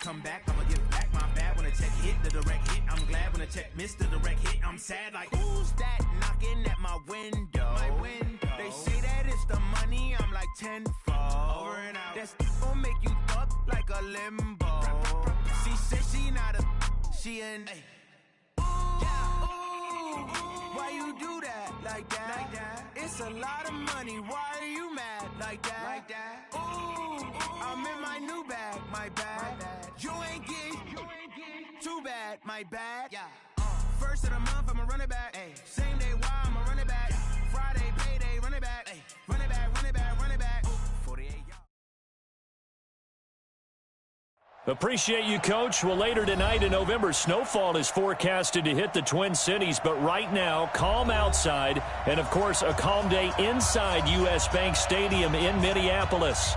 come back, I'ma give back my bad when a check hit the direct hit. I'm glad when a check missed the direct hit. I'm sad like, who's that knocking at my window? They say that it's the money, I'm like tenfold. Over and out. That's gon' make you fuck like a limbo. She said she not a, she an. Why you do that like that? It's a lot of money. Why are you mad like that? Ooh, I'm in my new bag, my bad. You ain't getting too bad, my bad. Yeah. First of the month, I'ma run it back. Ay. Same day, why I'ma run it back. Friday, payday, run it back. Ay. Run it back, run it back, run it back. 48 yards. Appreciate you, Coach. Well, later tonight in November, snowfall is forecasted to hit the Twin Cities, but right now, calm outside, and, of course, a calm day inside U.S. Bank Stadium in Minneapolis.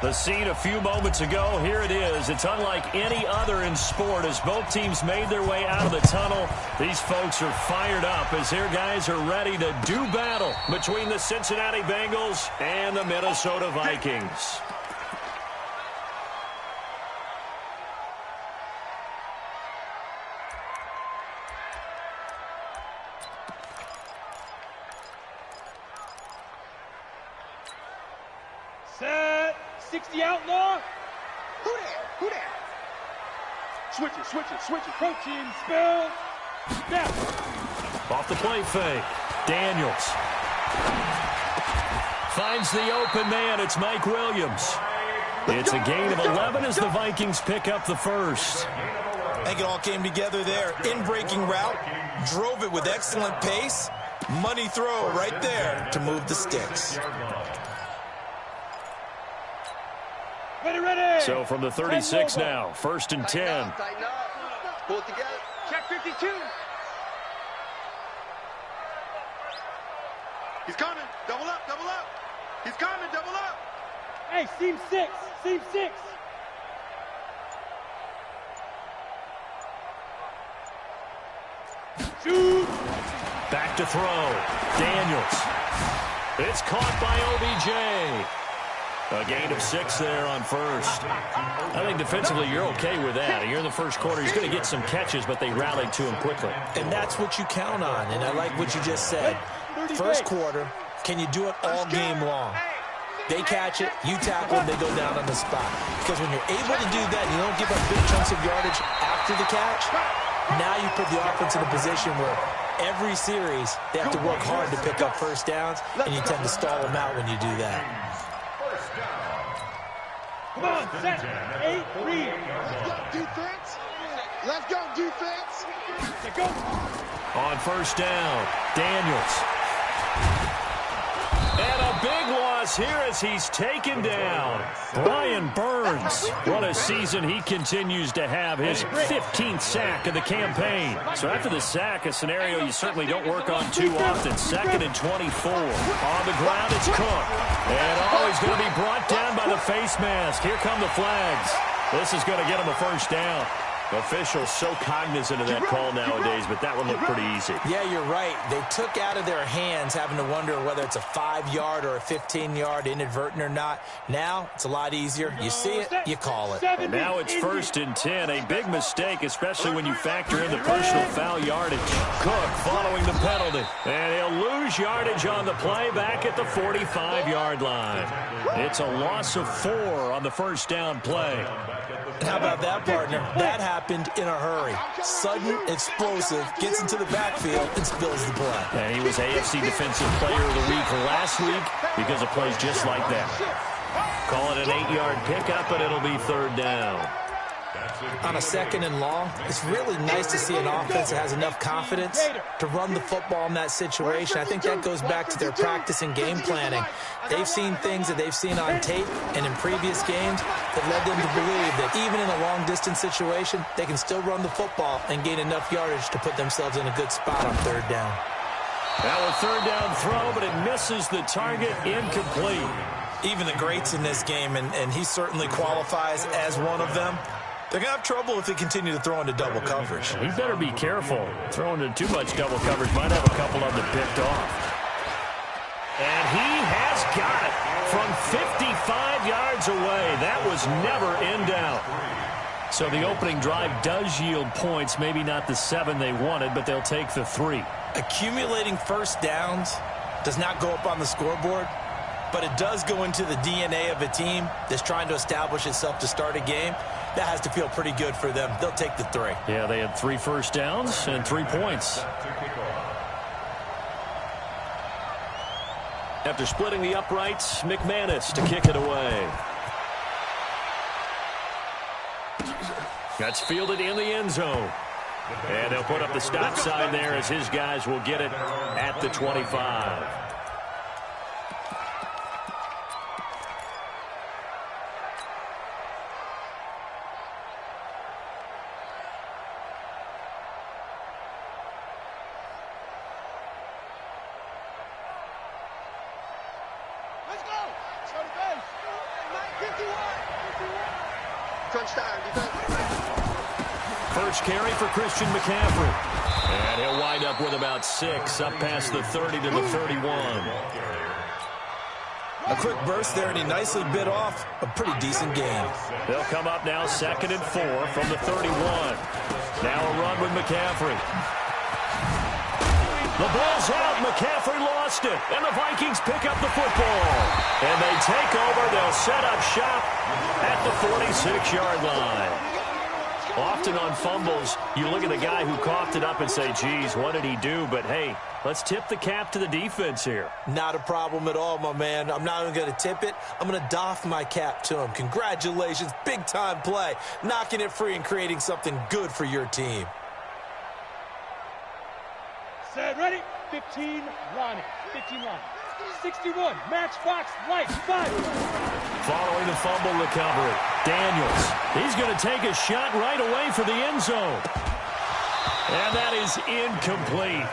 The scene a few moments ago, here it is. It's unlike any other in sport as both teams made their way out of the tunnel. These folks are fired up as their guys are ready to do battle between the Cincinnati Bengals and the Minnesota Vikings. Set. 60 outlaw. Who there? Switch it. Protein spill. Snap. Off the play fake. Daniels. Finds the open man. It's Mike Williams. It's a gain of 11 as the Vikings pick up the first. I think it all came together there. In-breaking route. Drove it with excellent pace. Money throw right there to move the sticks. Ready. So from the 36 now, 1st and 10. Pull it together. Check 52. He's coming. Double up. He's coming. Double up. Hey, seam 6. Shoot. Back to throw. Daniels. It's caught by OBJ. A gain of 6 there on first. I think defensively you're okay with that. You're in the first quarter. He's going to get some catches, but they rallied to him quickly. And that's what you count on, and I like what you just said. First quarter, can you do it all game long? They catch it, you tackle them, they go down on the spot. Because when you're able to do that, you don't give up big chunks of yardage after the catch, now you put the offense in a position where every series they have to work hard to pick up first downs, and you tend to stall them out when you do that. Come on, set. 8, read. Defense. Let's go, defense. Let's go. On first down, Daniels. And a big loss here as he's taken down. Brian Burns. What a season he continues to have. His 15th sack of the campaign. So after the sack, a scenario you certainly don't work on too often. 2nd and 24. On the ground, it's Cook. And he's going to be brought down by the face mask. Here come the flags. This is going to get him a first down. Officials so cognizant of that call nowadays, but that one looked pretty easy. Yeah, you're right. They took out of their hands having to wonder whether it's a 5-yard or a 15-yard, inadvertent or not. Now, it's a lot easier. You see it, you call it. And now it's 1st and 10. A big mistake, especially when you factor in the personal foul yardage. Cook following the penalty. And he'll lose yardage on the play back at the 45-yard line. It's a loss of 4 on the first down play. How about that, partner? That happened in a hurry. Sudden, explosive, gets into the backfield, and spills the play. And he was AFC Defensive Player of the Week last week because of plays just like that. Call it an 8-yard pickup, and it'll be 3rd down. On a 2nd and long, it's really nice to see an offense that has enough confidence to run the football in that situation. I think that goes back to their practice and game planning. They've seen things that they've seen on tape and in previous games that led them to believe that even in a long-distance situation, they can still run the football and gain enough yardage to put themselves in a good spot on 3rd down. Now a 3rd down throw, but it misses the target, incomplete. Even the greats in this game, and he certainly qualifies as one of them, they're going to have trouble if they continue to throw into double coverage. He better be careful. Throwing into too much double coverage might have a couple of them picked off. And he has got it from 55 yards away. That was never in doubt. So the opening drive does yield points, maybe not the 7 they wanted, but they'll take the 3. Accumulating first downs does not go up on the scoreboard, but it does go into the DNA of a team that's trying to establish itself to start a game. That has to feel pretty good for them. They'll take the 3. Yeah, they had 3 first downs and 3 points. After splitting the uprights, McManus to kick it away. That's fielded in the end zone. And they'll put up the stop sign there as his guys will get it at the 25. Let's go. Show the base. 51. Touchdown, defense. First carry for Christian McCaffrey. And he'll wind up with about 6, up past the 30 to the 31. A quick burst there, and he nicely bit off a pretty decent game. They'll come up now 2nd and 4 from the 31. Now a run with McCaffrey. The ball's out. McCaffrey lost it. And the Vikings pick up the football. And they take over. They'll set up shop at the 46-yard line. Often on fumbles, you look at the guy who coughed it up and say, geez, what did he do? But, hey, let's tip the cap to the defense here. Not a problem at all, my man. I'm not even going to tip it. I'm going to doff my cap to him. Congratulations. Big-time play. Knocking it free and creating something good for your team. Set, ready? 15, Ronnie. 15, Ronnie. 61, Matchbox Light, 5. Following the fumble recovery, Daniels. He's going to take a shot right away for the end zone. And that is incomplete.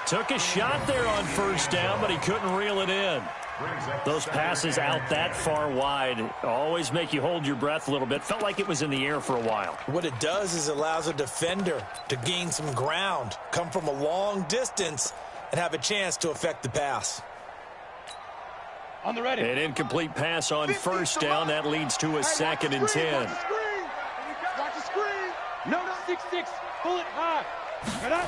Took a shot there on first down, but he couldn't reel it in. Those passes out that far wide always make you hold your breath a little bit. Felt like it was in the air for a while. What it does is it allows a defender to gain some ground, come from a long distance, and have a chance to affect the pass. On the ready. An incomplete pass on first down. That leads to a 2nd and 10. Watch the screen. No, 6-6. Pull it high. Get up.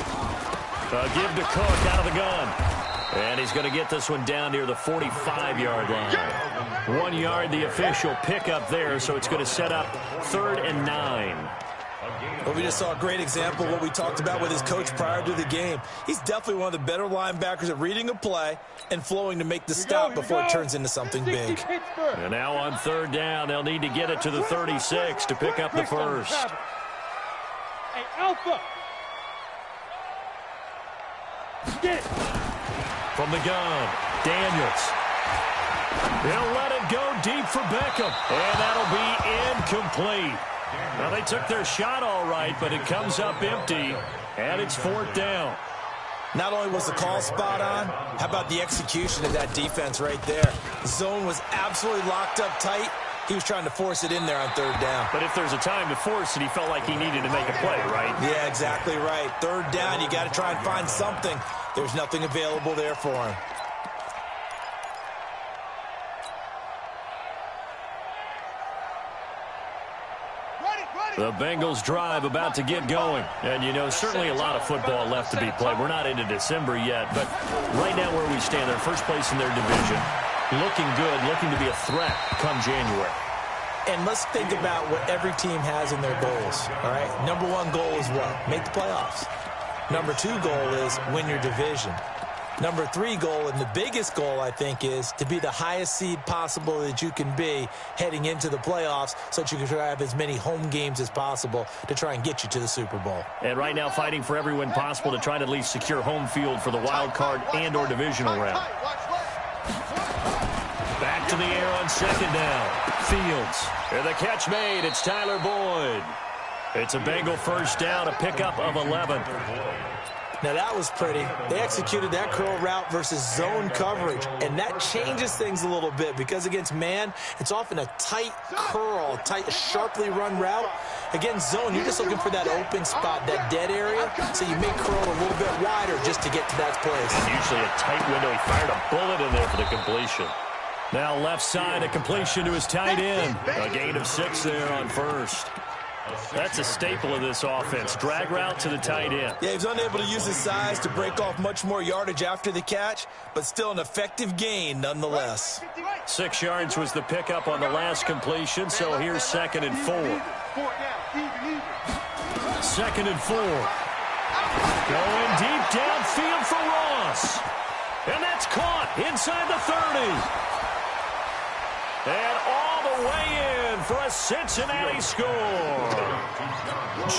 Give to Cook out of the gun. And he's going to get this one down near the 45-yard line. 1 yard, the official pickup there, so it's going to set up 3rd and 9. Well, we just saw a great example of what we talked about with his coach prior to the game. He's definitely one of the better linebackers at reading a play and flowing to make the stop before it turns into something big. And now on 3rd down, they'll need to get it to the 36 to pick up the first. Hey, Alpha. Get it. From the gun, Daniels. They'll let it go deep for Beckham. And that'll be incomplete. Well, they took their shot all right, but it comes up empty, and it's 4th down. Not only was the call spot on, how about the execution of that defense right there? The zone was absolutely locked up tight. He was trying to force it in there on 3rd down. But if there's a time to force it, he felt like he needed to make a play, right? Yeah, exactly right. 3rd down, you got to try and find something. There's nothing available there for him. The Bengals drive about to get going. And, you know, certainly a lot of football left to be played. We're not into December yet, but right now where we stand, they're first place in their division. Looking good, looking to be a threat come January. And let's think about what every team has in their goals, all right? Number 1 goal is what? Make the playoffs. Number 2 goal is win your division. Number 3 goal, and the biggest goal, I think, is to be the highest seed possible that you can be heading into the playoffs so that you can try to have as many home games as possible to try and get you to the Super Bowl. And right now fighting for every win possible to try to at least secure home field for the wild card and or divisional round. Back to the air on 2nd down. Fields. And the catch made. It's Tyler Boyd. It's a Bengal first down, a pickup of 11. Now, that was pretty. They executed that curl route versus zone coverage, and that changes things a little bit because against man, it's often a tight curl, tight, sharply run route. Against zone, you're just looking for that open spot, that dead area, so you may curl a little bit wider just to get to that place. Usually a tight window. He fired a bullet in there for the completion. Now left side, a completion to his tight end. A gain of 6 there on first. That's a staple of this offense. Drag route to the tight end. Yeah, he's unable to use his size to break off much more yardage after the catch, but still an effective gain nonetheless. 6 yards was the pickup on the last completion, so here's 2nd and 4. 2nd and 4. Going deep downfield for Ross. And that's caught inside the 30. And all the way in for a Cincinnati score.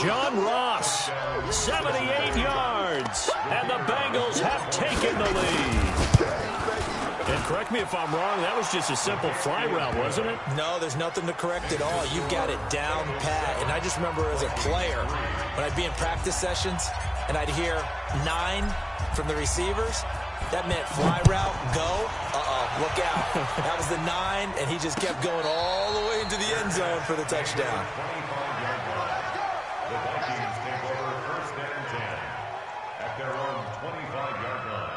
John Ross, 78 yards. And the Bengals have taken the lead. And correct me if I'm wrong, that was just a simple fly route, wasn't it? No, there's nothing to correct at all. You've got it down pat. And I just remember as a player, when I'd be in practice sessions, and I'd hear 9 from the receivers, that meant fly route, go, look out. That was the 9, and he just kept going all the way into the end zone for the touchdown. The Vikings take over 1st and 10 at their own 25-yard line.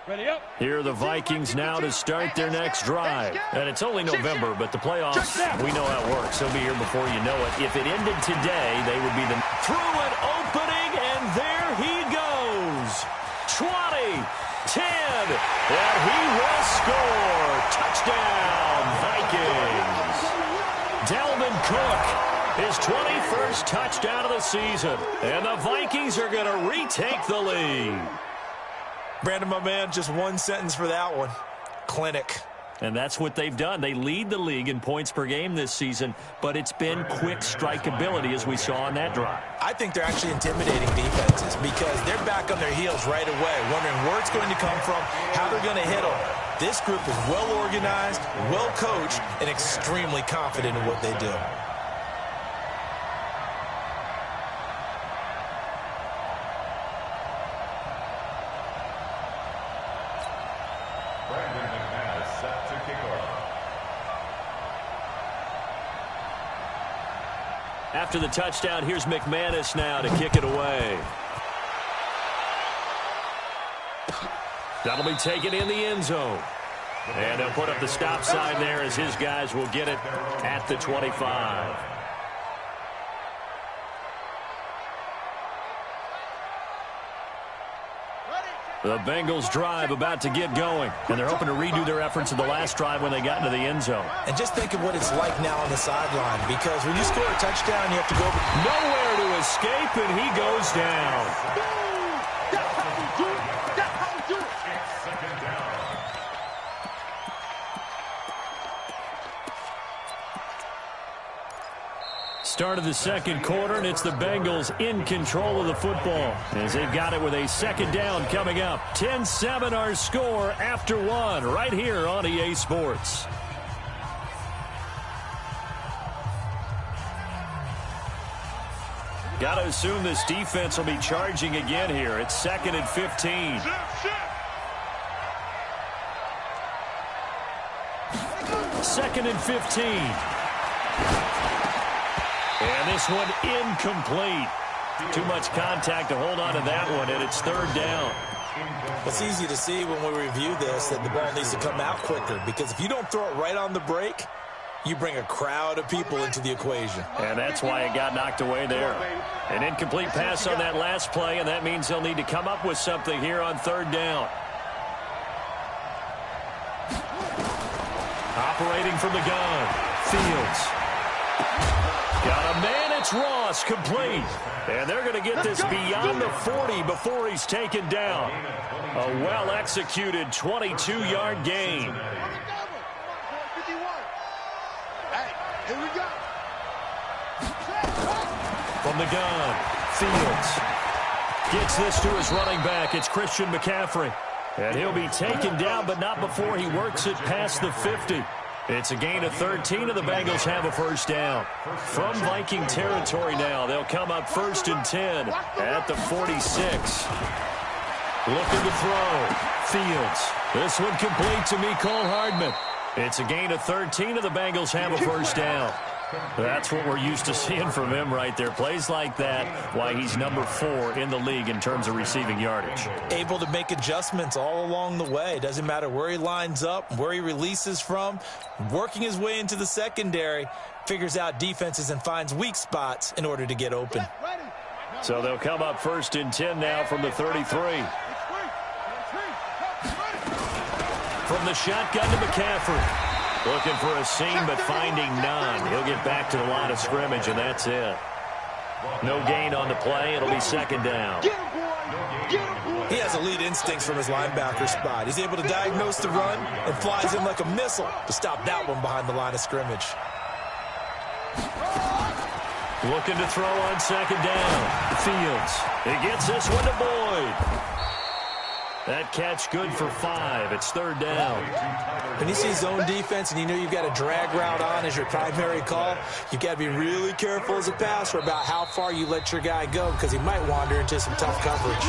Ready up. Here are the Vikings now to start their next drive. And it's only November, but the playoffs, we know how it works. They'll be here before you know it. If it ended today, they would be the... Through an opening, and there he goes. 20, 10, and he will score. Touchdown, Vikings. Dalvin Cook, his 21st touchdown of the season. And the Vikings are going to retake the lead. Brandon, my man, just one sentence for that one. Clinic. And that's what they've done. They lead the league in points per game this season, but it's been quick strikeability as we saw on that drive. I think they're actually intimidating defenses because they're back on their heels right away, wondering where it's going to come from, how they're going to hit them. This group is well organized, well coached, and extremely confident in what they do. After the touchdown, here's McManus now to kick it away. That'll be taken in the end zone. And they'll put up the stop sign there as his guys will get it at the 25. The Bengals drive about to get going, and they're hoping to redo their efforts of the last drive when they got into the end zone. And just think of what it's like now on the sideline, because when you score a touchdown, you have to go over. Nowhere to escape, and he goes down. Start of the second quarter, and it's the Bengals in control of the football as they've got it with a second down coming up. 10-7 our score after 1 right here on EA Sports. Got to assume this defense will be charging again here. It's 2nd and 15. Second and 15. And this one incomplete. Too much contact to hold on to that one, and it's 3rd down. It's easy to see when we review this that the ball needs to come out quicker, because if you don't throw it right on the break, you bring a crowd of people into the equation. And that's why it got knocked away there. An incomplete pass on that last play, and that means they'll need to come up with something here on 3rd down. Operating from the gun, Fields. Got a man, it's Ross, complete. And they're going to get this beyond the 40 before he's taken down. A well-executed 22-yard gain. From the gun, Fields gets this to his running back. It's Christian McCaffrey. And he'll be taken down, but not before he works it past the 50. It's a gain of 13, and the Bengals have a 1st down. From Viking territory now, they'll come up 1st and 10 at the 46. Looking to throw. Fields. This one complete to Mecole Hardman. It's a gain of 13, and the Bengals have a 1st down. That's what we're used to seeing from him right there. Plays like that, why he's number 4 in the league in terms of receiving yardage. Able to make adjustments all along the way. Doesn't matter where he lines up, where he releases from. Working his way into the secondary, figures out defenses and finds weak spots in order to get open. So they'll come up 1st and 10 now from the 33. From the shotgun to McCaffrey. Looking for a seam, but finding none. He'll get back to the line of scrimmage, and that's it. No gain on the play. It'll be 2nd down. He has elite instincts from his linebacker spot. He's able to diagnose the run and flies in like a missile to stop that one behind the line of scrimmage. Looking to throw on 2nd down. Fields. He gets this one to Boyd. That catch good for 5. It's 3rd down. When you see zone defense and you know you've got a drag route on as your primary call, you've got to be really careful as a passer about how far you let your guy go because he might wander into some tough coverage.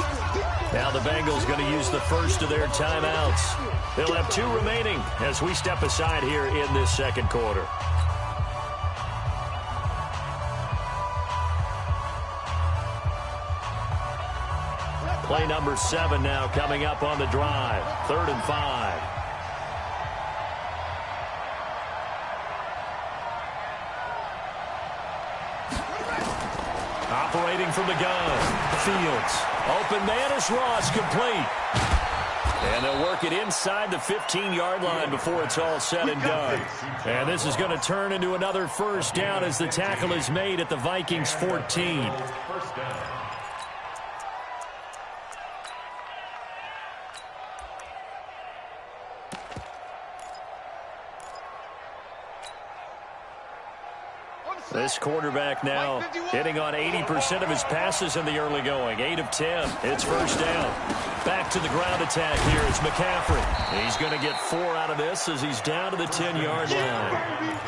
Now the Bengals going to use the first of their timeouts. They'll have 2 remaining as we step aside here in this 2nd quarter. Play number 7 now coming up on the drive. 3rd and 5. Operating from the gun. Fields. Open man is Ross, complete. And they'll work it inside the 15-yard line before it's all said and done. And this is going to turn into another 1st down as the tackle is made at the Vikings 14. This quarterback now hitting on 80% of his passes in the early going. 8 of 10. It's 1st down. Back to the ground attack here is McCaffrey. He's going to get 4 out of this as he's down to the 10-yard line.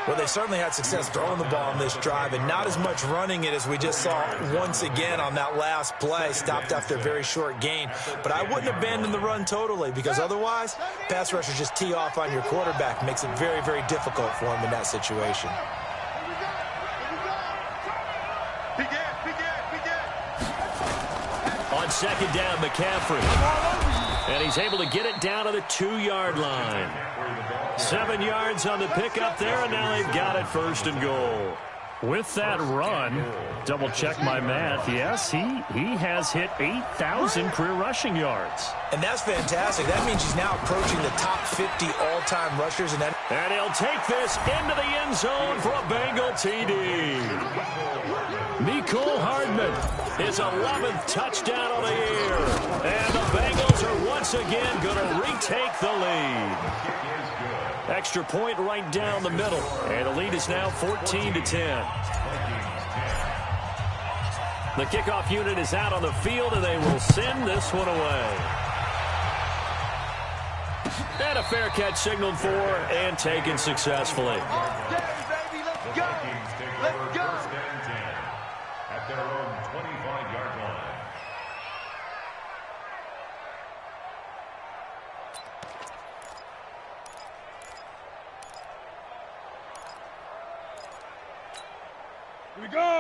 Well, they certainly had success throwing the ball on this drive and not as much running it as we just saw once again on that last play. Stopped after a very short gain. But I wouldn't abandon the run totally because otherwise, pass rushers just tee off on your quarterback. Makes it very, very difficult for him in that situation. On 2nd down, McCaffrey. And he's able to get it down to the 2-yard line. 7 yards on the pickup there, and now they've got it 1st and goal. With that run, double-check my math, yes, he has hit 8,000 career rushing yards. And that's fantastic. That means he's now approaching the top 50 all-time rushers. And he'll take this into the end zone for a Bengal TD. Mecole Hardman, his 11th touchdown of the year. And the Bengals are once again going to retake the lead. Extra point right down the middle. And the lead is now 14-10. The kickoff unit is out on the field, and they will send this one away. And a fair catch signaled for and taken successfully. Let's go. Let's go. At their own 25-yard line.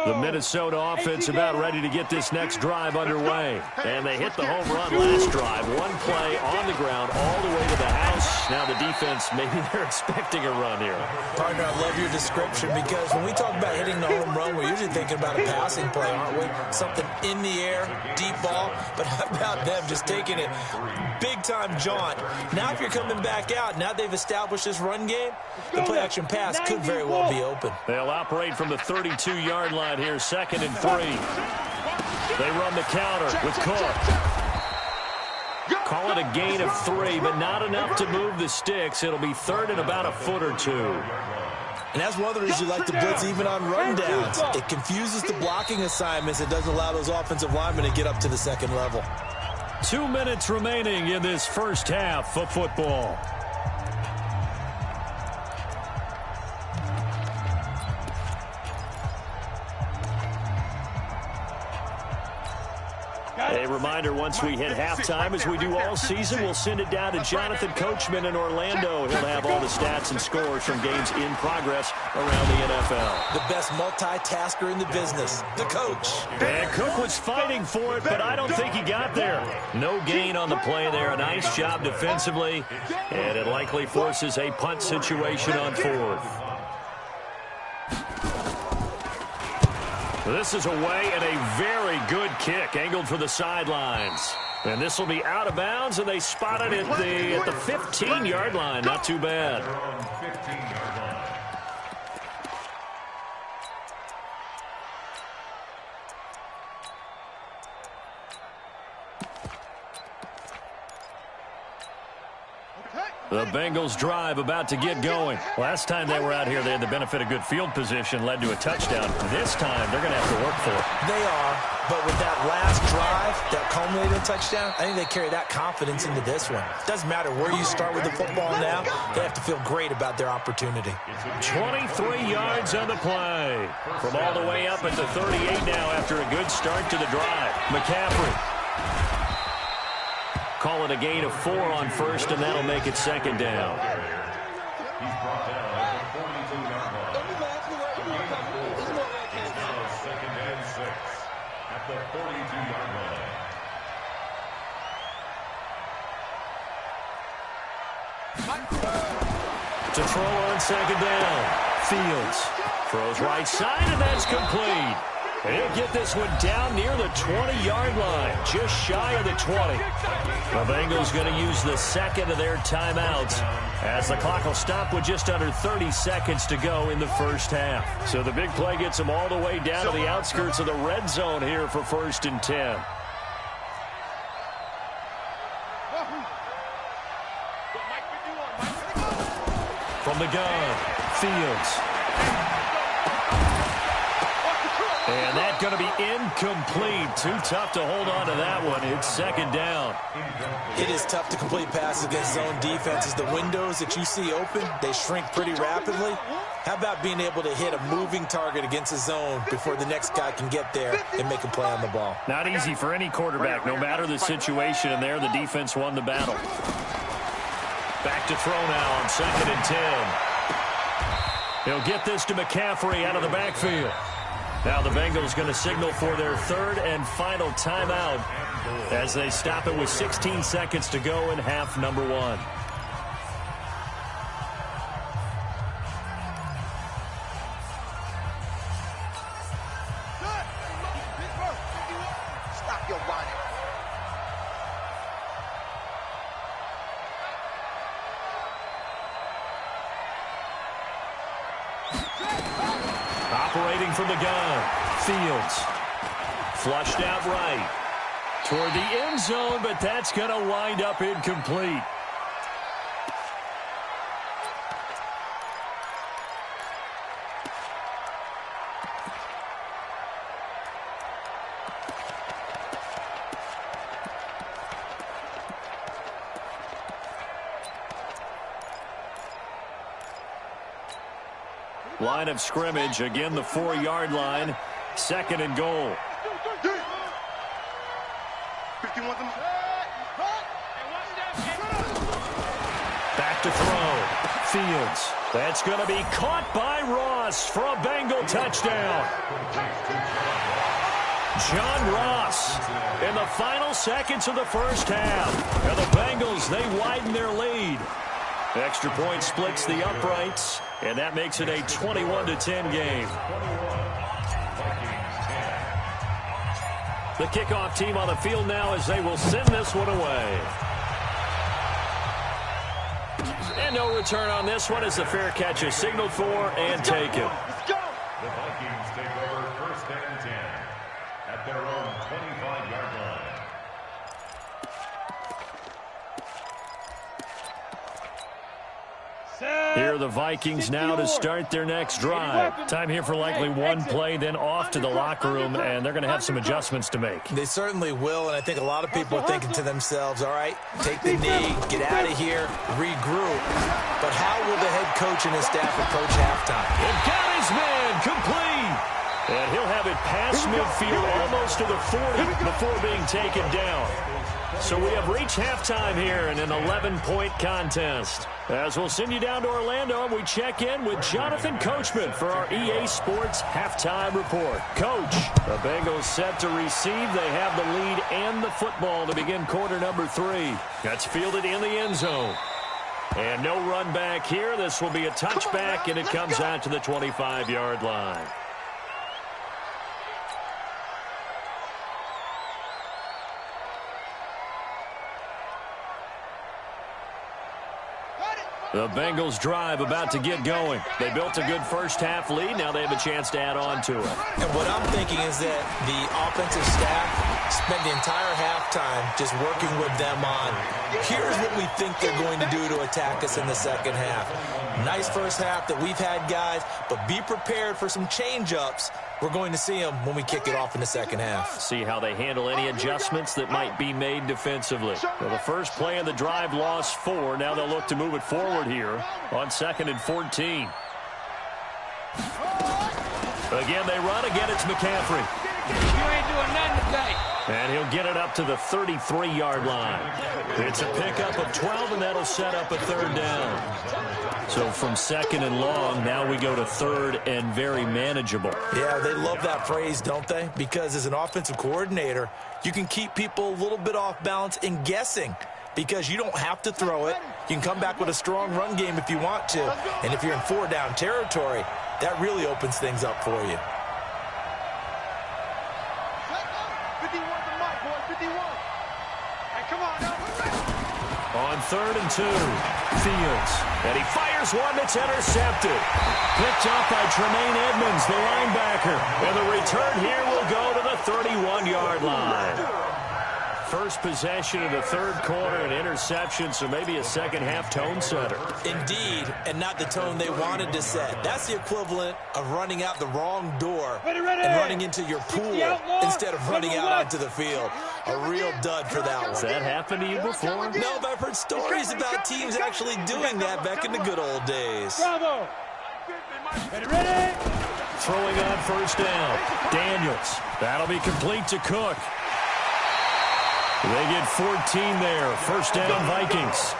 The Minnesota offense about ready to get this next drive underway. And they hit the home run last drive. 1 play on the ground all the way to the house. Now the defense, maybe they're expecting a run here. Partner, I love your description because when we talk about hitting the home run, we're usually thinking about a passing play, aren't we? Something in the air, deep ball. But how about them just taking it big-time jaunt? Now if you're coming back out, now they've established this run game, the play-action pass could very well be open. They'll operate from the 32-yard line here, 2nd and 3. They run the counter with Cook. Call it a gain of 3, but not enough to move the sticks. It'll be 3rd and about a foot or 2. And that's one of the reasons you like to blitz even on rundowns. It confuses the blocking assignments. It doesn't allow those offensive linemen to get up to the 2nd level. 2 minutes remaining in this first half of football. A reminder reminder, once we hit halftime, as we do all season, we'll send it down to Jonathan Coachman in Orlando. He'll have all the stats and scores from games in progress around the NFL. The best multitasker in the business, the coach. And Cook was fighting for it, but I don't think he got there. No gain on the play there. A nice job defensively, and it likely forces a punt situation on fourth. This is away and a very good kick, angled for the sidelines. And this will be out of bounds, and they spot it at the 15-yard line. Not too bad. The Bengals drive about to get going. Last time they were out here, they had the benefit of good field position, led to a touchdown. This time, they're going to have to work for it. They are, but with that last drive, that culminated in touchdown, I think they carry that confidence into this one. Doesn't matter where you start with the football now, they have to feel great about their opportunity. 23 yards on the play. From all the way up at the 38 now after a good start to the drive. McCaffrey. Call it a gain of 4 on first, and that'll make it second down. He's brought down at the 42-yard line. It's now second and 6 at the 42-yard line. To throw on second down. Fields throws right side, and that's complete. And he'll get this one down near the 20-yard line, just shy of the 20. The Bengals going to use the second of their timeouts as the clock will stop with just under 30 seconds to go in the first half. So the big play gets them all the way down to the outskirts of the red zone here for 1st and 10. From the gun, Fields. And that's going to be incomplete. Too tough to hold on to that one. It's second down. It is tough to complete passes against zone defenses. The windows that you see open, they shrink pretty rapidly. How about being able to hit a moving target against a zone before the next guy can get there and make a play on the ball? Not easy for any quarterback, no matter the situation. And there, the defense won the battle. Back to throw now on 2nd and 10. He'll get this to McCaffrey out of the backfield. Now the Bengals going to signal for their 3rd and final timeout as they stop it with 16 seconds to go in half number 1. Stop your whining. Operating from the gun, Fields. Flushed out right. Toward the end zone, but that's going to wind up incomplete. Line of scrimmage, again the 4-yard line, 2nd and goal. Back to throw, Fields. That's going to be caught by Ross for a Bengal touchdown. John Ross in the final seconds of the first half. And the Bengals, they widen their lead. Extra point splits the uprights, and that makes it a 21-10 game. The kickoff team on the field now as they will send this one away. And no return on this one as the fair catch is signaled for and taken. The Vikings take over 1st and 10 at their own 25-yard line. Here are the Vikings now to start their next drive. Time here for likely one play, then off to the locker room, and they're going to have some adjustments to make. They certainly will, and I think a lot of people are thinking to themselves, all right, take the knee, get out of here, regroup. But how will the head coach and his staff approach halftime? It got his man complete. And he'll have it past midfield almost to the 40 before being taken down. So we have reached halftime here in an 11-point contest. As we'll send you down to Orlando, and we check in with Jonathan Coachman for our EA Sports Halftime Report. Coach, the Bengals set to receive. They have the lead and the football to begin quarter number 3. That's fielded in the end zone. And no run back here. This will be a touchback, and it comes out to the 25-yard line. The Bengals drive about to get going. They built a good first-half lead. Now they have a chance to add on to it. And what I'm thinking is that the offensive staff spent the entire halftime just working with them on, here's what we think they're going to do to attack us in the second half. Nice first half that we've had, guys, but be prepared for some change-ups. We're going to see them when we kick it off in the second half. See how they handle any adjustments that might be made defensively. Well, the first play of the drive lost 4. Now they'll look to move it forward here on 2nd and 14. Again, they run. Again, it's McCaffrey. You ain't doing nothing today. And he'll get it up to the 33-yard line. It's a pickup of 12, and that'll set up a 3rd down. So from 2nd and long, now we go to 3rd and very manageable. Yeah, they love that phrase, don't they? Because as an offensive coordinator, you can keep people a little bit off balance and guessing. Because you don't have to throw it. You can come back with a strong run game if you want to. And if you're in 4-down territory, that really opens things up for you. 51 to Mike, boy, 51. Hey, come on, now. On 3rd and 2, Fields. And he fires one that's intercepted. Picked up by Tremaine Edmonds, the linebacker. And the return here will go to the 31-yard line. First possession of the 3rd quarter, an interception, so maybe a second-half tone setter. Indeed, and not the tone they wanted to set. That's the equivalent of running out the wrong door and running into your pool instead of running out onto the field. A real dud for that one. Has that happened to you before? No, but I've heard stories about teams actually doing that back in the good old days. Bravo. Ready. Throwing on 1st down. Daniels. That'll be complete to Cook. They get 14 there. 1st down, Vikings.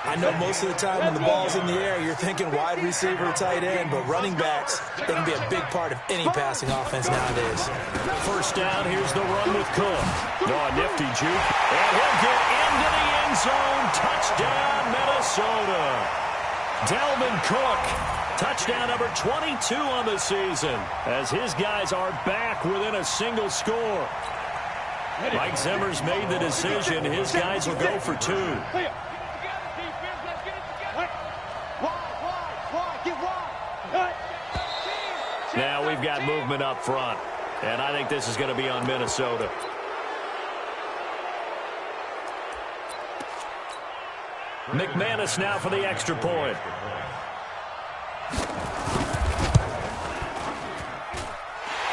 I know most of the time when the ball's in the air, you're thinking wide receiver, tight end, but running backs, they can be a big part of any passing offense nowadays. 1st down, here's the run with Cook. Oh, nifty juke. And he'll get into the end zone. Touchdown, Minnesota. Dalvin Cook. Touchdown number 22 on the season, as his guys are back within a single score. Mike Zimmer's made the decision. His guys will go for 2. Now we've got movement up front, and I think this is going to be on Minnesota. McManus now for the extra point.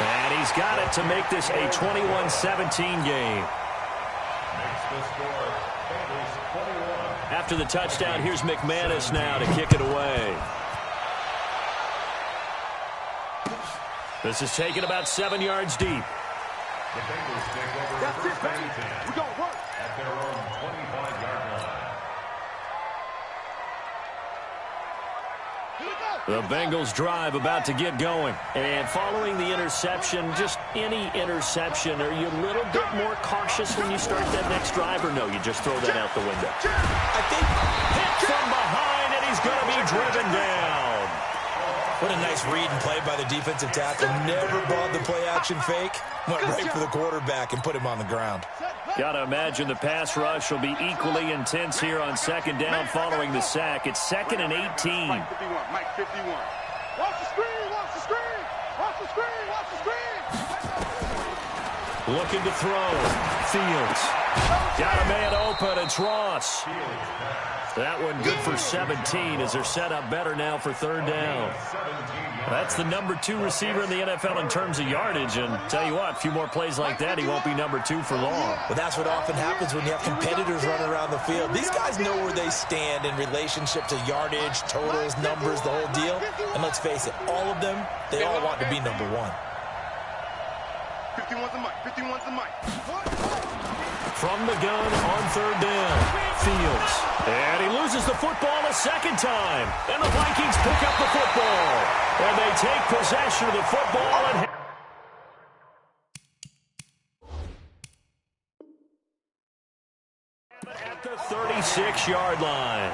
And he's got it to make this a 21-17 game. After the touchdown, here's McManus now to kick it away. This is taken about 7 yards deep. The Bengals take over first and 10 at their own 25-yard line. The Bengals drive about to get going. And following the interception, just any interception, are you a little bit more cautious when you start that next drive, or no, you just throw that out the window? I think Hit from behind, and he's going to be driven down. what a nice read and play by the defensive tackle. Never bought the play-action fake. Went right for the quarterback and put him on the ground. Got to imagine the pass rush will be equally intense here on 2nd down following the sack. It's 2nd and 18. Mike 51, Mike 51. Watch the screen, watch the screen, watch the screen, watch the screen. Looking to throw. Fields. Got a man open. up, and it's Ross. That one good for 17 as they're set up better now for third down. That's the number 2 receiver in the NFL in terms of yardage, and tell you what, a few more plays like that, he won't be number 2 for long. Well, that's what often happens when you have competitors running around the field. These guys know where they stand in relationship to yardage, totals, numbers, the whole deal. And let's face it, all of them, they all want to be number 1. 51's the mic. 51's the mic. From the gun on third down, Fields. And he loses the football a second time. And the Vikings pick up the football. And they take possession of the football. And at the 36-yard line.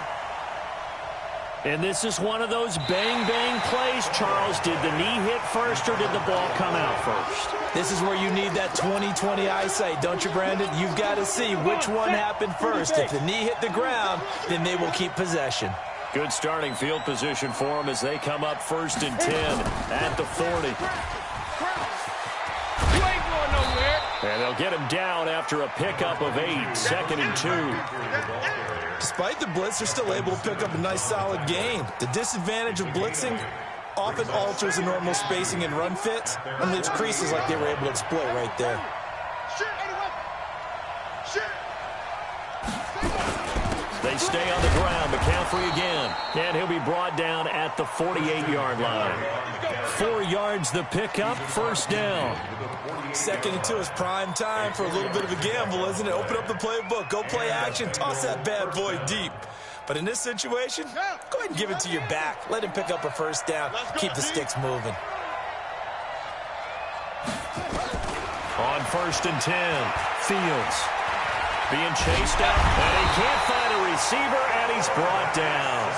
And this is one of those bang-bang plays, Charles. Did the knee hit first or did the ball come out first? This is where you need that 20/20 eyesight, don't you, Brandon? You've got to see which one happened first. If the knee hit the ground, then they will keep possession. Good starting field position for them as they come up 1st and 10 at the 40. And they'll get him down after a pickup of 8, 2nd and 2. Despite the blitz, they're still able to pick up a nice solid gain. The disadvantage of blitzing often alters the normal spacing and run fits and leaves creases like they were able to exploit right there. They stay on the ground. McCaffrey again. And he'll be brought down at the 48-yard line. 4 yards the pickup, 1st down. 2nd and 2 is prime time for a little bit of a gamble, isn't it? Open up the playbook, go play action, toss that bad boy deep. But in this situation, go ahead and give it to your back. Let him pick up a 1st down. Keep the sticks moving. On 1st and 10, Fields being chased out, and he can't find a receiver, and he's brought down.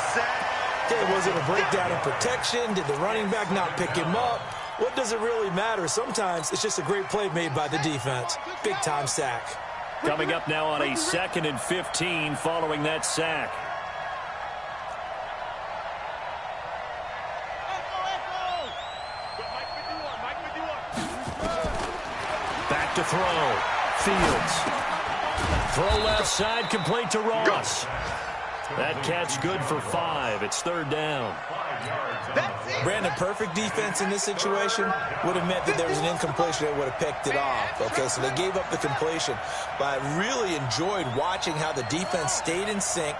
Okay, was it a breakdown in protection? Did the running back not pick him up? What does it really matter? Sometimes it's just a great play made by the defense. Big-time sack. Coming up now on a 2nd and 15 following that sack. Back to throw. Fields. Throw left side, complete to Ross. That catch good for 5. It's 3rd down. Brandon, perfect defense in this situation would have meant that there was an incompletion. They would have picked it off. Okay, so they gave up the completion. But I really enjoyed watching how the defense stayed in sync,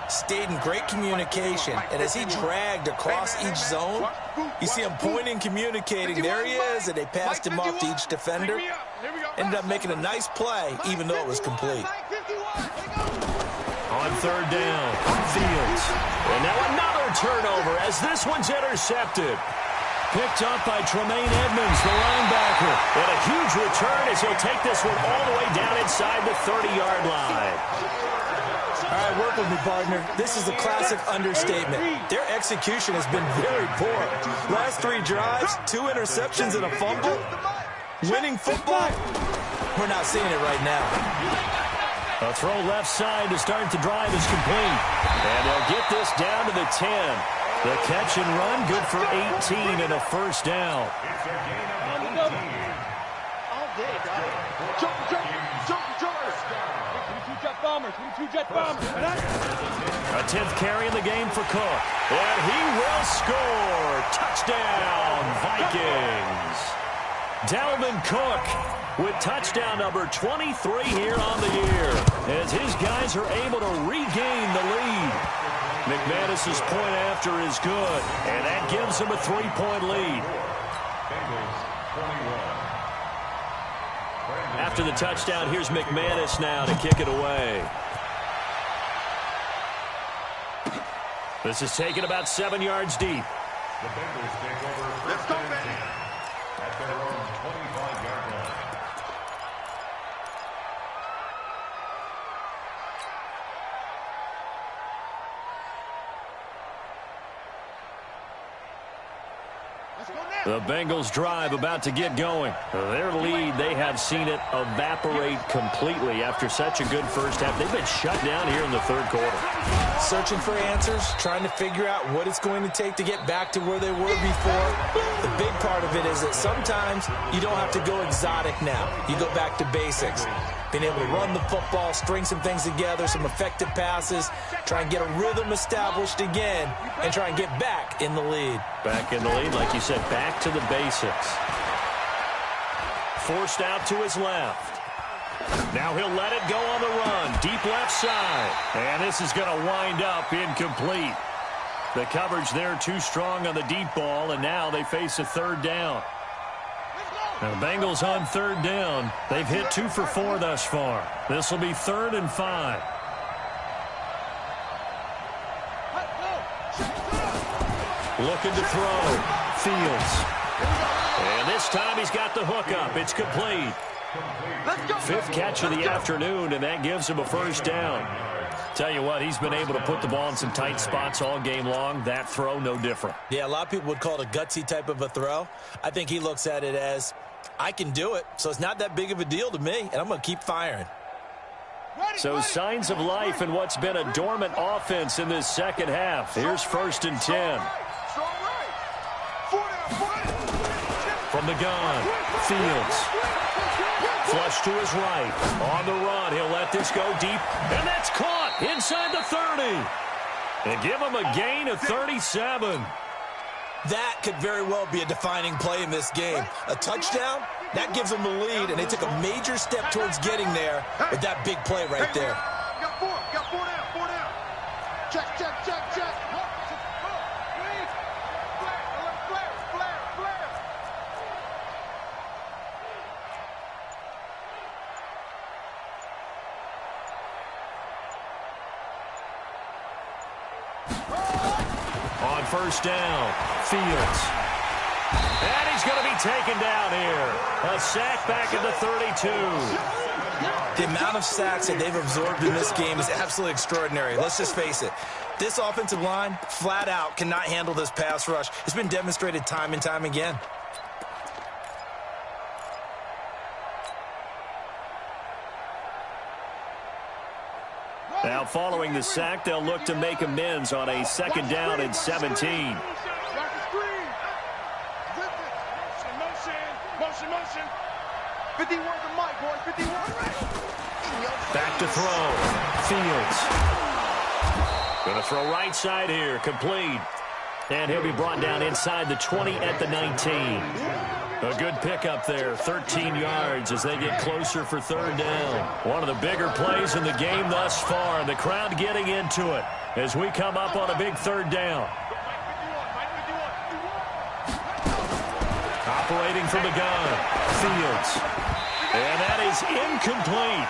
stayed in great communication. And as he dragged across each zone, you see him pointing, communicating. There he is, and they passed him off to each defender. Ended up making a nice play, even though it was complete. On 3rd down, Fields. And now another turnover as this one's intercepted. Picked up by Tremaine Edmonds, the linebacker. And a huge return as he'll take this one all the way down inside the 30-yard line. All right, work with me, partner. This is a classic understatement. Their execution has been very poor. Last 3 drives, 2 interceptions and a fumble. Winning football, we're not seeing it right now. A throw left side to start the drive is complete. And they'll get this down to the 10. The catch and run good for 18 and a 1st down. A 10th carry in the game for Cook. And he will score. Touchdown, Vikings. Dalvin Cook with touchdown number 23 here on the year as his guys are able to regain the lead. McManus's point after is good, and that gives him a 3-point lead. After the touchdown, here's McManus now to kick it away. This is taken about 7 yards deep. The Bengals take over. Let's go, man. At their own 25-yard line. The Bengals drive about to get going. Their lead, they have seen it evaporate completely after such a good first half. They've been shut down here in the 3rd quarter. Searching for answers, trying to figure out what it's going to take to get back to where they were before. The big part of it is that sometimes you don't have to go exotic now. You go back to basics. being able to run the football, string some things together, some effective passes, try and get a rhythm established again, and try and get back in the lead. Back in the lead, like you said, back to the basics. Forced out to his left. Now he'll let it go on the run. Deep left side. And this is going to wind up incomplete. The coverage there too strong on the deep ball, and now they face a third down. Now the Bengals on third down. They've hit 2 for 4 thus far. This will be 3rd and 5. Looking to throw. Fields. And this time he's got the hook up. It's complete. 5th catch of the afternoon, and that gives him a first down. Tell you what, he's been able to put the ball in some tight spots all game long. That throw, no different. Yeah, a lot of people would call it a gutsy type of a throw. I think he looks at it as, I can do it, so it's not that big of a deal to me, and I'm going to keep firing. So signs of life in what's been a dormant offense in this second half. Here's 1st and 10. From the gun, Fields. Flush to his right. On the run, he'll let this go deep. And that's caught inside the 30. And give him a gain of 37. That could very well be a defining play in this game. A touchdown, that gives them the lead, and they took a major step towards getting there with that big play right there. Got 4 down. Check. On first down, Fields. And he's going to be taken down here. A sack back at the 32. The amount of sacks that they've absorbed in this game is absolutely extraordinary. Let's just face it. This offensive line, flat out, cannot handle this pass rush. It's been demonstrated time and time again. Now following the sack, they'll look to make amends on a 2nd down and 17. Motion. Motion. 51 to Mike, boy. 51. Back to throw. Fields. Going to throw right side here. Complete. And he'll be brought down inside the 20 at the 19. A good pickup there, 13 yards as they get closer for 3rd down. One of the bigger plays in the game thus far. The crowd getting into it as we come up on a big 3rd down. Operating from the gun, Fields. And that is incomplete.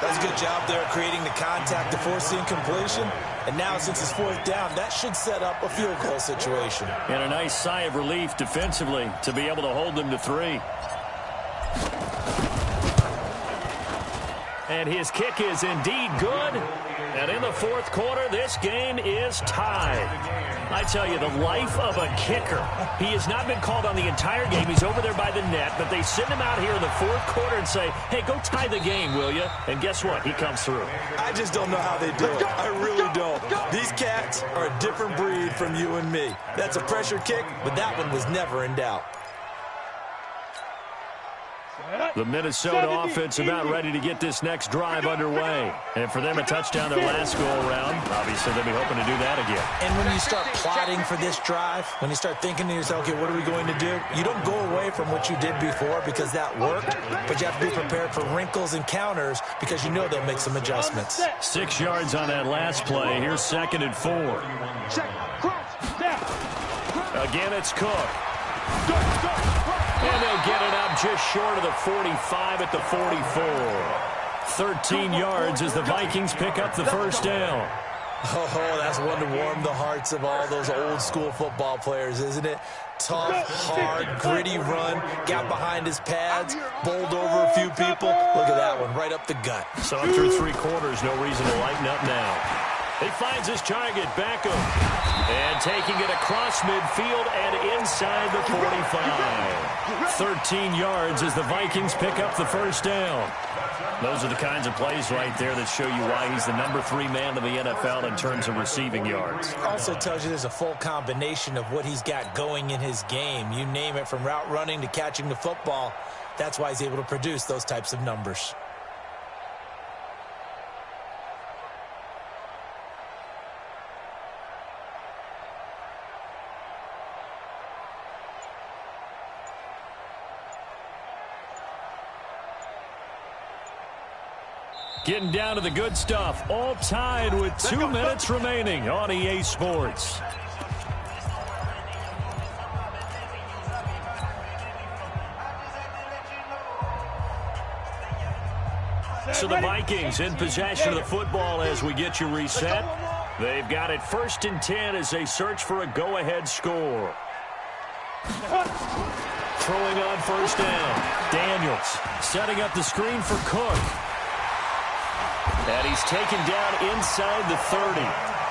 That's a good job there creating the contact to force the incompletion. And now, since it's 4th down, that should set up a field goal situation. And a nice sigh of relief defensively to be able to hold them to 3. And his kick is indeed good. And in the 4th quarter, this game is tied. I tell you, the life of a kicker. He has not been called on the entire game. He's over there by the net, but they send him out here in the 4th quarter and say, hey, go tie the game, will you? And guess what? He comes through. I just don't know how they do it. I really don't. These cats are a different breed from you and me. That's a pressure kick, but that one was never in doubt. The Minnesota offense about ready to get this next drive underway. And for them, a touchdown their last go-around. Obviously, they'll be hoping to do that again. And when you start plotting for this drive, when you start thinking to yourself, okay, what are we going to do? You don't go away from what you did before because that worked, but you have to be prepared for wrinkles and counters because you know they'll make some adjustments. 6 yards on that last play. Here's 2nd and 4. Again, it's Cook. And they'll get it up just short of the 45 at the 44. 13 yards as the Vikings pick up the first down. Oh, that's one to warm the hearts of all those old school football players, isn't it? Tough, hard, gritty run, got behind his pads, bowled over a few people. Look at that one, right up the gut. So through 3 quarters, no reason to lighten up now. He finds his target, Beckham, and taking it across midfield and inside the 45. 13 yards as the Vikings pick up the first down. Those are the kinds of plays right there that show you why he's the number 3 man in the NFL in terms of receiving yards. Also tells you there's a full combination of what he's got going in his game. You name it, from route running to catching the football. That's why he's able to produce those types of numbers. Getting down to the good stuff. All tied with 2 minutes remaining on EA Sports. So the Vikings in possession of the football as we get you reset. They've got it 1st and 10 as they search for a go-ahead score. Throwing on 1st down. Daniels setting up the screen for Cook. And he's taken down inside the 30.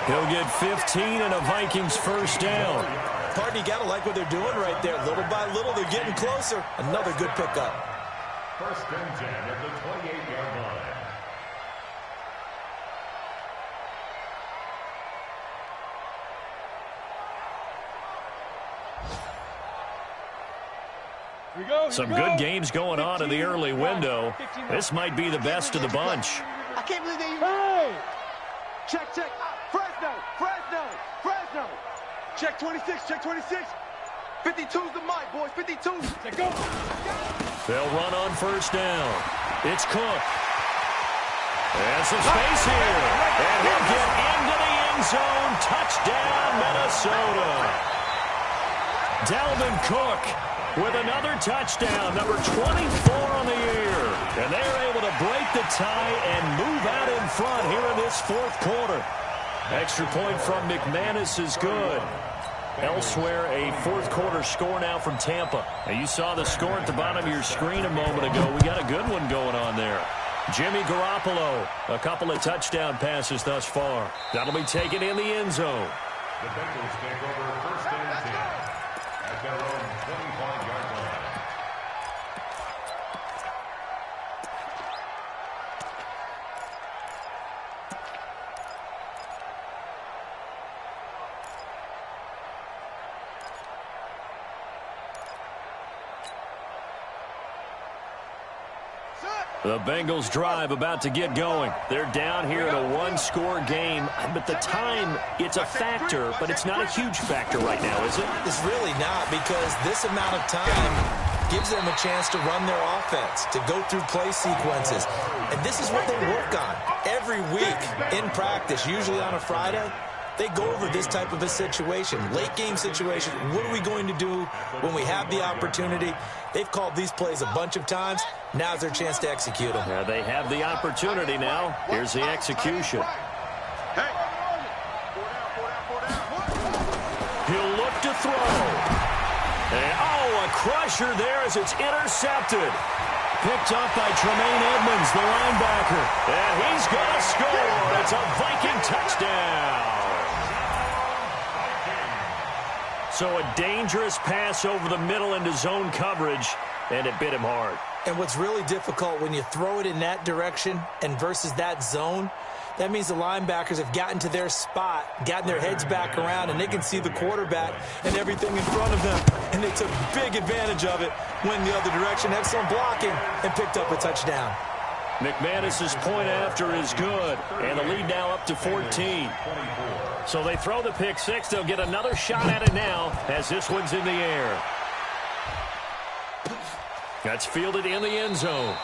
He'll get 15 and a Vikings 1st down. Pardon, you got to like what they're doing right there. Little by little, they're getting closer. Another good pickup. 1st and 10 at the 28-yard line. Some good games going on in the early window. This might be the best of the bunch. I can't believe they... Hey! Check. Fresno. Check 26. 52's the mic, boys. 52. Go. They'll run on 1st down. It's Cook. And some space here. And he'll get into the end zone. Touchdown, Minnesota. Dalvin Cook with another touchdown, number 24 on the year. And they're able to break the tie and move out in front here in this 4th quarter. Extra point from McManus is good. Elsewhere, a 4th quarter score now from Tampa. Now, you saw the score at the bottom of your screen a moment ago. We got a good one going on there. Jimmy Garoppolo, a couple of touchdown passes thus far. That'll be taken in the end zone. The Bengals take over 1st and 10 at their own 25-yard line. The Bengals drive about to get going. They're down here in a 1-score game. But the time, it's a factor, but it's not a huge factor right now, is it? It's really not, because this amount of time gives them a chance to run their offense, to go through play sequences. And this is what they work on every week in practice, usually on a Friday. They go over this type of a situation, late game situation. What are we going to do when we have the opportunity? They've called these plays a bunch of times. Now's their chance to execute them. Yeah, they have the opportunity now. Here's the execution. He'll look to throw. And, a crusher there as it's intercepted. Picked up by Tremaine Edmonds, the linebacker. And he's going to score. It's a Viking touchdown. So a dangerous pass over the middle into zone coverage, and it bit him hard. And what's really difficult when you throw it in that direction and versus that zone, that means the linebackers have gotten to their spot, gotten their heads back around, and they can see the quarterback and everything in front of them. And they took big advantage of it, went the other direction, had some blocking, and picked up a touchdown. McManus's point after is good, and the lead now up to 14. So they throw the pick six. They'll get another shot at it now as this one's in the air. That's fielded in the end zone.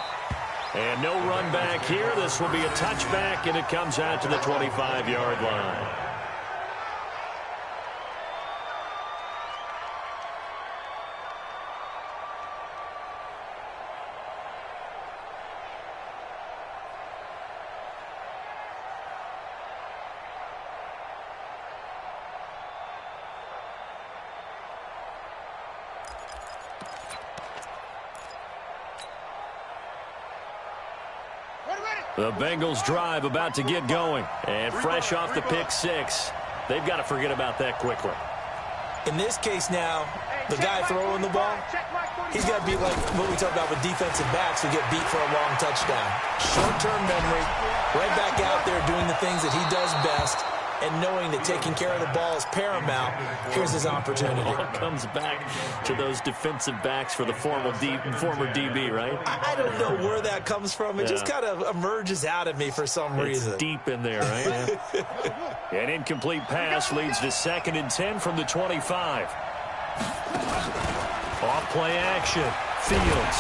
And no run back here. This will be a touchback, and it comes out to the 25-yard line. The Bengals drive about to get going. And fresh off the pick six, they've got to forget about that quickly. In this case now, the guy throwing the ball, he's got to be like what we talked about with defensive backs who get beat for a long touchdown. Short-term memory, right back out there doing the things that he does best, and knowing that taking care of the ball is paramount. Here's his opportunity. It all comes back to those defensive backs for the former DB, right? I don't know where that comes from. It just kind of emerges out of me for some reason. It's deep in there, right? Yeah. An incomplete pass leads to 2nd and 10 from the 25. Off play action. Fields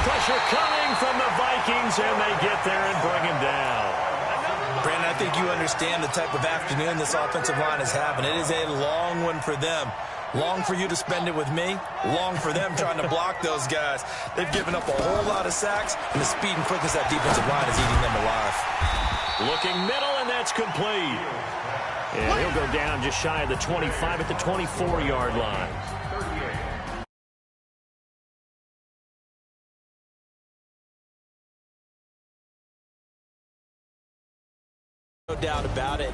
Pressure coming from the Vikings, and they get there and bring him down. Brandon, I think you understand the type of afternoon this offensive line is having. It is a long one for them. Long for you to spend it with me. Long for them trying to block those guys. They've given up a whole lot of sacks, and the speed and quickness of that defensive line is eating them alive. Looking middle, and that's complete. And he'll go down just shy of the 25 at the 24-yard line. No doubt about it.